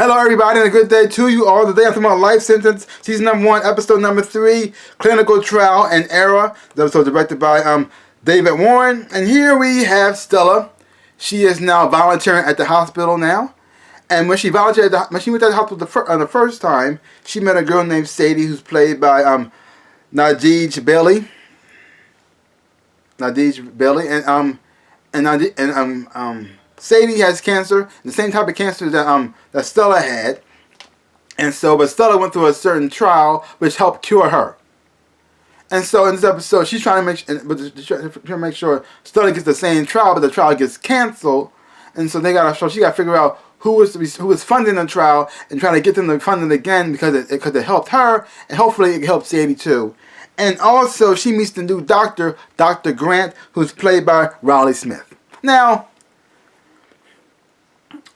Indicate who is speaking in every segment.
Speaker 1: Hello everybody and a good day to you all. Today I'm talking about Life Sentence, Season number 1, Episode number 3, Clinical Trial and Error. The episode directed by David Warren. And here we have Stella. She is now volunteering at the hospital now. And when she volunteered, when she went to the hospital the first time, she met a girl named Sadie who's played by Nadij Bailey. Sadie has cancer, the same type of cancer that Stella had, but Stella went through a certain trial which helped cure her. And so in this episode, she's trying to make sure Stella gets the same trial, but the trial gets canceled, and so she got to figure out who was funding the trial and trying to get them to fund it again because it helped her and hopefully it helped Sadie too. And also she meets the new doctor, Dr. Grant, who's played by Riley Smith. Now.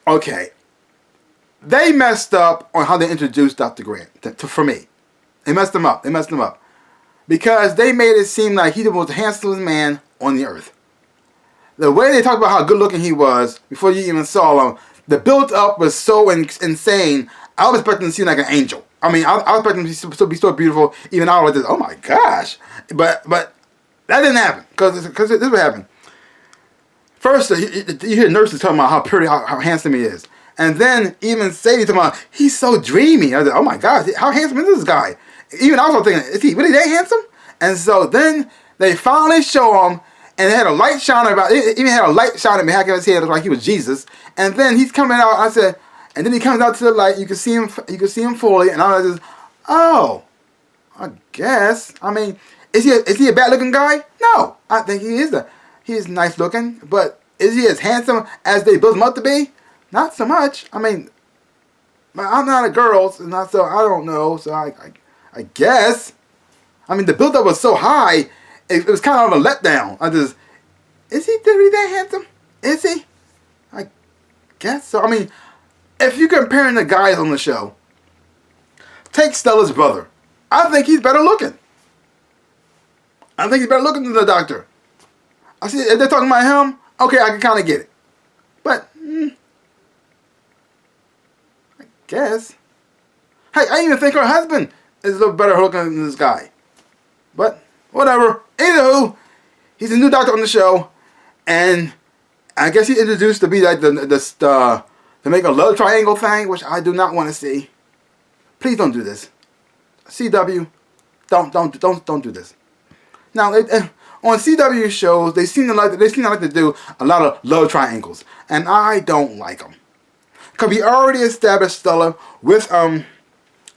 Speaker 1: Okay, they messed up on how they introduced Dr. Grant, for me. They messed him up. Because they made it seem like he was the most handsomest man on the earth. The way they talked about how good looking he was, before you even saw him, the build-up was so insane, I was expecting to see him like an angel. I mean, I was expecting him to be so beautiful, even I was like, oh my gosh. But that didn't happen, because this is what happened. First, you hear nurses talking about how pretty, how handsome he is. And then even Sadie talking about, he's so dreamy. I was like, oh my gosh, how handsome is this guy? Even I was thinking, is he really that handsome? And so then they finally show him, and it had a light shining it even had a light shining behind his head, like he was Jesus. And then he's coming out, and then he comes out to the light, you can see him fully, and I was just, oh, I guess. I mean, is he a bad looking guy? No, I think he is He's nice looking, but is he as handsome as they built him up to be? Not so much. I mean, I'm not a girl, so I don't know. So I guess. I mean, the build-up was so high, it was kind of a letdown. Is he really that handsome? Is he? I guess so. I mean, if you're comparing the guys on the show, take Stella's brother. I think he's better looking. I think he's better looking than the doctor. I see, if they're talking about him, okay, I can kind of get it. But, I guess. Hey, I even think her husband is a little better looking than this guy. But, whatever. Anywho, he's a new doctor on the show. And I guess he's introduced to be like to make a love triangle thing, which I do not want to see. Please don't do this. CW, don't do this. Now, on CW shows, they seem to like to do a lot of love triangles, and I don't like them. Cause we already established Stella with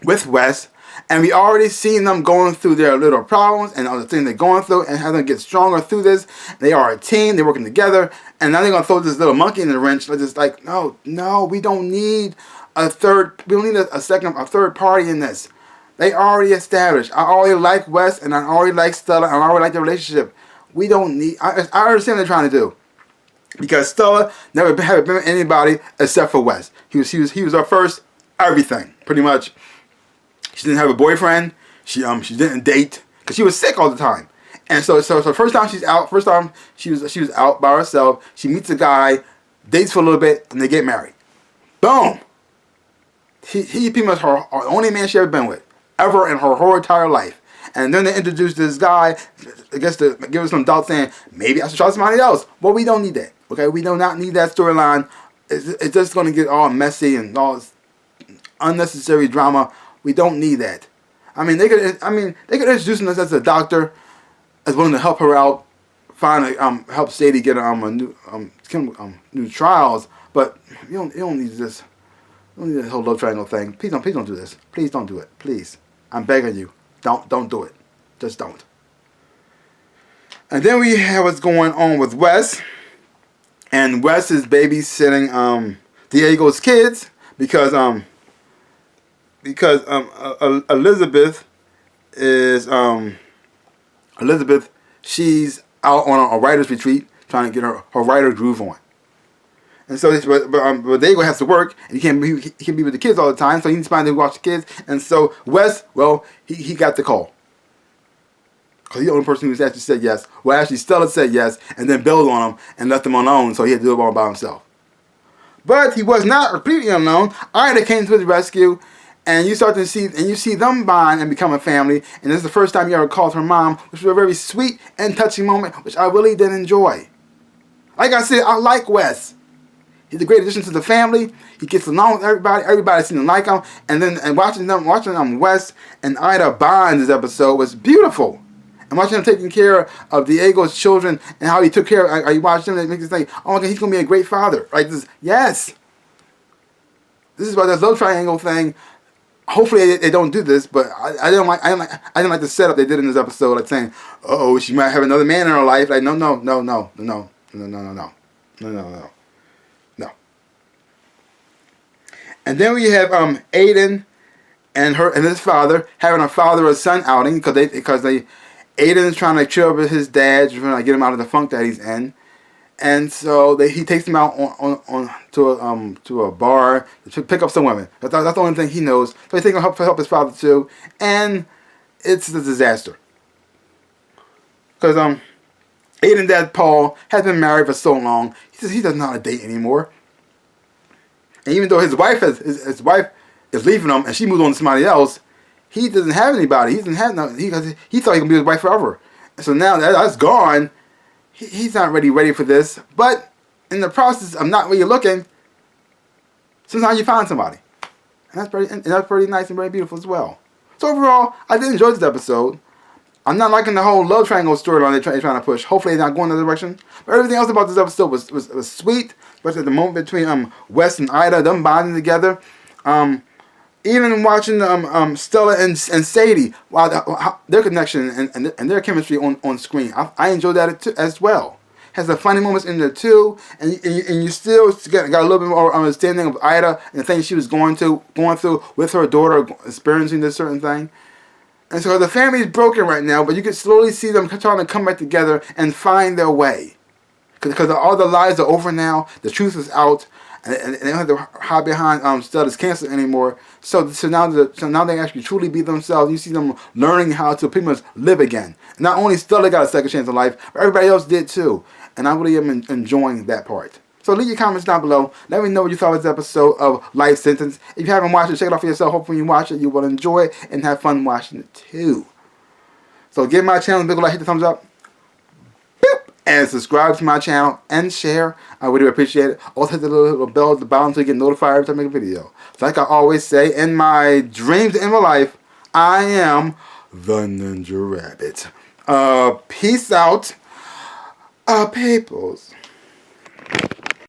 Speaker 1: Wes, and we already seen them going through their little problems and other things they're going through, and how them get stronger through this. They are a team. They're working together, and now they're gonna throw this little monkey in the wrench. They're just like, no, we don't need a third. We don't need a third party in this. They already established. I already like Wes, and I already like Stella, and I already like the relationship. We don't need. I understand what they're trying to do, because Stella never had been with anybody except for Wes. He was her first everything, pretty much. She didn't have a boyfriend. She didn't date because she was sick all the time. And so first time she was out by herself. She meets a guy, dates for a little bit, and they get married. Boom. He pretty much her only man she ever been with. Ever in her whole entire life. And then they introduced this guy, I guess to give us some doubt saying, maybe I should try somebody else. Well, we don't need that. Okay, we do not need that storyline. It's just going to get all messy and all this unnecessary drama. We don't need that. I mean, they could introduce us as a doctor, as willing to help her out, help Sadie get new trials. But you don't need this. You don't need this whole love triangle thing. Please don't do this. Please don't do it. Please. I'm begging you. Don't do it. Just don't. And then we have what's going on with Wes. And Wes is babysitting Diego's kids because Elizabeth she's out on a writer's retreat trying to get her writer groove on. And so, but Diego has to work, and he can't be with the kids all the time, so he needs somebody to watch the kids. And so Wes, well, he got the call. Because he's the only person who's actually said yes. Well, actually, Stella said yes, and then bailed on him and left him alone, so he had to do it all by himself. But he was not completely alone. Ida came to his rescue, and you start to see, and you see them bond and become a family. And this is the first time you ever called her mom, which was a very sweet and touching moment, which I really did enjoy. Like I said, I like Wes. He's a great addition to the family. He gets along with everybody. Everybody seems to like him. And watching Wes and Ida bond this episode was beautiful. And watching him taking care of Diego's children and how he took care of, you watch him, it makes you think, oh my God, he's going to be a great father. Right? Yes. This is about this love triangle thing. Hopefully they don't do this, but I didn't like the setup they did in this episode, like saying, oh, she might have another man in her life. Like, no. And then we have Aiden and his father having a father-son outing because Aiden is trying to chill with his dad, trying to get him out of the funk that he's in, and so he takes him out to a bar to pick up some women. That's the only thing he knows. So he's thinking help his father too, and it's a disaster because Aiden's dad Paul has been married for so long. He doesn't know how to date anymore. And even though his wife is leaving him and she moved on to somebody else, he doesn't have anybody. He doesn't have no. He thought he could be his wife forever. And so now that's gone. He's not ready for this. But in the process of not really looking, sometimes you find somebody, and that's pretty nice and very beautiful as well. So overall, I did enjoy this episode. I'm not liking the whole love triangle storyline they're trying to push. Hopefully they're not going in that direction. But everything else about this episode was sweet. Especially at the moment between Wes and Ida, them bonding together. Even watching Stella and Sadie, their connection and their chemistry on screen. I enjoyed that as well. Has the funny moments in there too. And you still got a little bit more understanding of Ida and the things she was going through with her daughter experiencing this certain thing. And so the family is broken right now, but you can slowly see them trying to come back together and find their way. Because all the lies are over now, the truth is out, and they don't have to hide behind Stella's cancer anymore. So now they actually truly be themselves. You see them learning how to pretty much live again. And not only Stella got a second chance in life, but everybody else did too. And I really am enjoying that part. So leave your comments down below. Let me know what you thought of this episode of Life Sentence. If you haven't watched it, check it out for yourself. Hopefully when you watch it, you will enjoy it and have fun watching it too. So give my channel a big like, hit the thumbs up. And subscribe to my channel and share. I would appreciate it. Also hit the little bell at the bottom so you get notified every time I make a video. So like I always say, in my dreams and in my life, I am the Ninja Rabbit. Peace out, peoples.